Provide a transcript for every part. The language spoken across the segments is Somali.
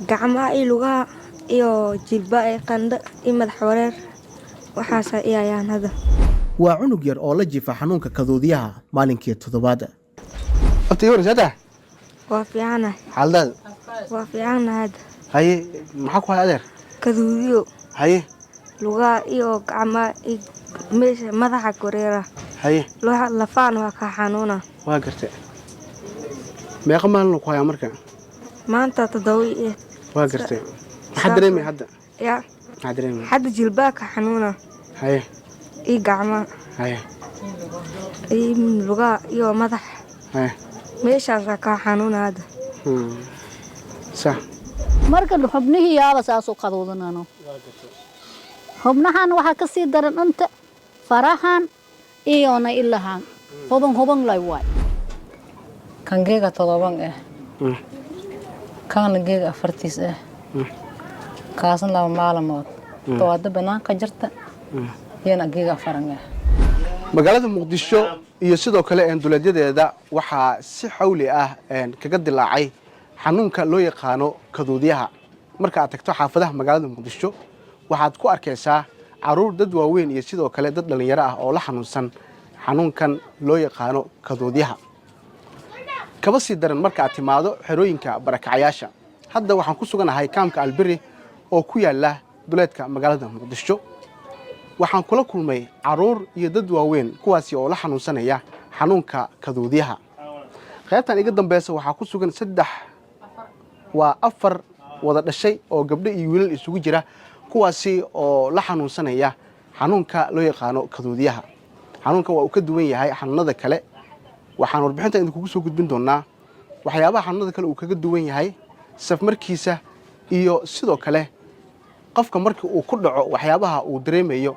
gacmaha iyo lugaha iyo jilba ay qandho iyo madax wareer waxaas ayaan hadda. waa cunug yar oo la jiifa xanuunka kaduudiyaha maalinkii toddobaad. abtii warsada waa fiicanahay. xaaladaada waa fiicanahay hadda. haye maxaa ku hay adeer kaduudiyo haye lugaha iyo gacmaha iyo meesha madaxa wareera haye lafaan waa ka xanuuna. waa gartay meeqa maalin ku hayaa marka maanta 7 waa gartay maxaa dareemay hadda yaa maxaa dareemay hadda jilbaa ka xanuuna haye iyo gacmaha haye iyo lugaha iyo madax haye meeshaas ka xanuuna hadda. sax marka xubnihii yaaba saas u qadoodanaano xubnahan waxa ka sii daran inta farahan iyo na ilahan hoban lay waay kan geega 7 kan geega 4 kaasna laba maalmood toobada banaanka jirta yana geega 4 magaalada muqdisho iyo sidoo kale duleedyadeeda waxaa si xawli ah kaga dilaacay xanuunka loo yaqaano kaduudiyaha. marka aad tagto xaafadaha magaalada muqdisho waxaad ku arkaysaa caruur dad waaweyn iyo sidoo kale dad dhalinyaro ah oo la xanuunsan xanuunkan loo yaqaano kaduudiyaha. kaba sii daran marka aad timaado xerooyinka barakacayaasha. hadda waxaan ku suganahay kaamka Albiri oo ku yaala duleedka magaalada muqdisho. waxaan kula kulmay caruur iyo dad waaweyn kuwaasi oo la xanuunsanaya xanuunka kaduudiyaha. qaybtan iga dambaysa waxaa ku sugan 4 wada dhashay oo gabdho iyo wiilal isugu jira kuwaasi oo la xanuunsanaya xanuunka loo yaqaano kaduudiyaha. xanuunkan waa uu ka duwan yahay xanuunada kale. waxaan warbixinta idinku soo gudbin doonaa waxyaabaha xanuunada kale uu kaga duwan yahay, safmarkiisa iyo sidoo kale qofka markii uu ku dhaco waxyaabaha uu dareemayo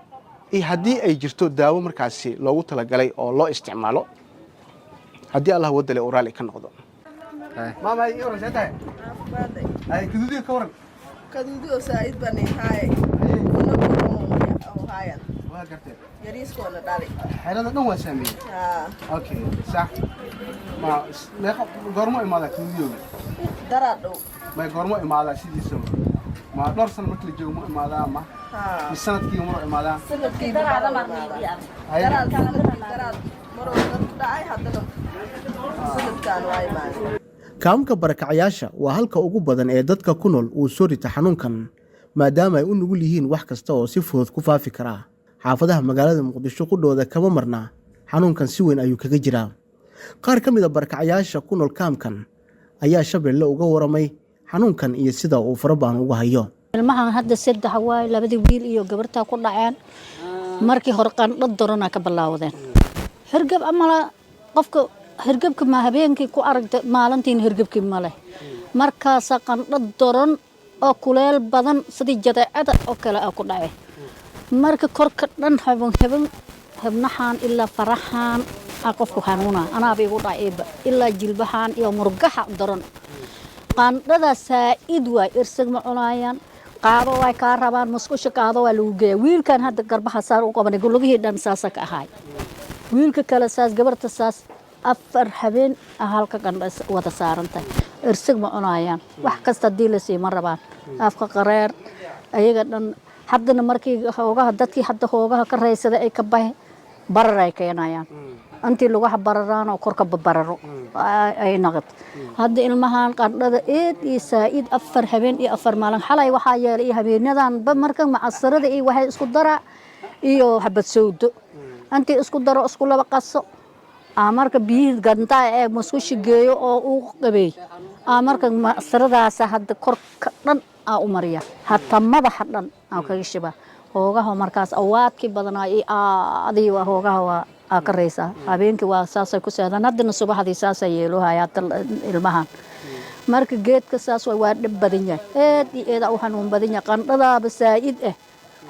iyo haddii ay jirto daawo markaasi loogu talagalay oo loo isticmaalo haddii Allah wadale uu raali ka noqdo. maama ay oranaysaa ay kaduudiyo ka waran kaduudiyo saaid bani haay hayan waa gartay yariiskoona dhali xeelada dhan waa saameeyay okay sax ma meeqa goormo imaada kaduudiyo darado ma goormo imaada sidiisa ma dhowr sano markii la joogo ma imaada ma sanadkii mar imaada sanadkii darada marniya darad maro dhacay hadana sanadkan waa imaada. kaamka barakacayaasha waa halka ugu badan ee dadka ku nool uu soo rita xanuunkan maadaama ay u nugul yihiin wax kasta oo si fudud ku faafi kara. xaafadaha magaalada muqdisho qudhooda kama marna xanuunkan si weyn ayuu kaga jiraa. qaar ka mid ah barakacayaasha ku nool kaamkan ayaa Shabeelle uga waramay xanuunkan iyo sida uu farabaan ugu hayo. ilmahan hadda 3 waay labadii wiil iyo gabarta ku dhaceen markii hore qandho darana ka bilaawdeen. hergab amala qofka hergabka ma habeenkii ku aragtay maalintiin hergabkii male markaas qandho daran oo kuleel badan sidii jadeecada oo kale ku dhacay marka korka dhan habnahan ilaa farahan qofku xanuuna ana bay ugu dhacayba ilaa jilbahan iyo murgaha daran qandhada saaid way irsag ma cunayaan qaado way ka rabaan musqusha qaado waa lagu geeyaa. wiilkan hadda garbaha saar u qabanay gulugihii dhan saasa ka ahay wiilka kale saas gabarta saas 4 habeen halka qandha wada saarantay irsag ma cunayaan wax kasta diila si ma rabaan afka qareer ayaga dhan haddana markii hoogaha dadkii hadda hoogaha ka reysada ay ka bahay barar ay keenayaan antii lagu bararaan oo korka bararo ay naqad hadda ilmahan qandhada iyo saaid 4 habeen iyo 4 maalin xalay waxa yeelay habeenadan ba marka macasarada iyo waxay isku dara iyo habad sawdo antii isku daro isku laba qaso marka biyo ganta ee musqusha geeyo oo uu qabay marka macasaradaas hadda korka dhan u mariya hatta madaxa dhan kaga shiba hoogaha markaas awaadkii badanaa adii waa hoogaha waa ka reysa habeenkii waa saasay ku seedaan haddana subaxdii saasay yeelo hayaata ilmahan marka geedka saas waa dhib badan yahay eed u xanuun badan yahay qandhadaaba saaid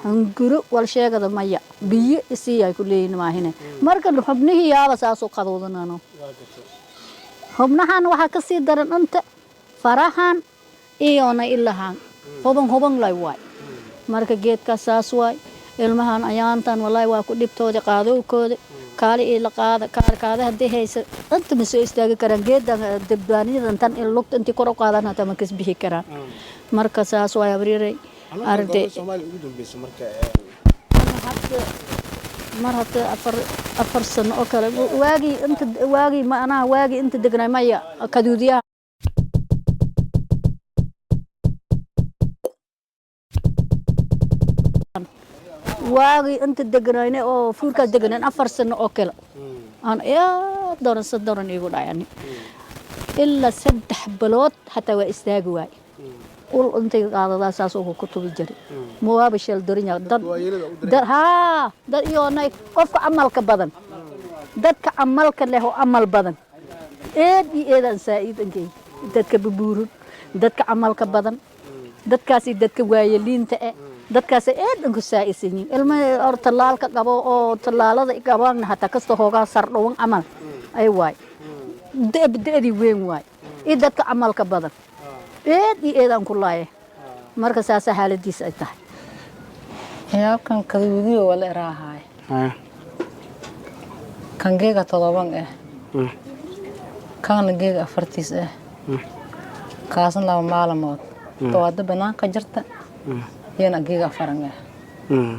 hanguro wal sheegada maya biyo isii ku leeyeen maahine marka xubnihii yaaba saas u qadoodanaano xubnahan waxa ka sii daran inta farahan iyo na ilahan hoban lay waay marka geedka saas waay ilmahan ayaantan wallahi waa ku dhibtooda qaadowkooda kaali ila qaada hadii haysa inta ma soo istaagi karaan geedan dabdaanidan tan in lugta intii kor u qaadan hata ma kasbixi karaan marka saas way abriiray arday Soomaaliya ugu dambeysay marka mar hada afar sano oo kale waagi ma ana waagi inta degnay maya kaduudiya waagi inta degnayna oo fuulka degnan 4 sano oo kale aan doran igu dhayani illa 3 bilood hatta waa istaagi waay ul intay qaadada saas oo ku tubi jiray muwaaba shal dorinya dad iyo nay qofka amalka badan dadka amalka leh oo amal badan eedan saa'iidankay dadka bubuurud dadka amalka badan dadkaasi dadka waayeliinta dadkaas eedan ku saa'iidin ilma talaalka qabo oo talaalada qabaan hata kasto hooga sardhowan amal ay waay deebdeedi weyn waay dadka amalka badan eedan ku laaye marka saas xaaladiis ay tahay yaabkan kaduudiyo wala iraahay kan geega 7 kan geega 4 kaasan laba maalmood to wada banaanka jirta yana geega 4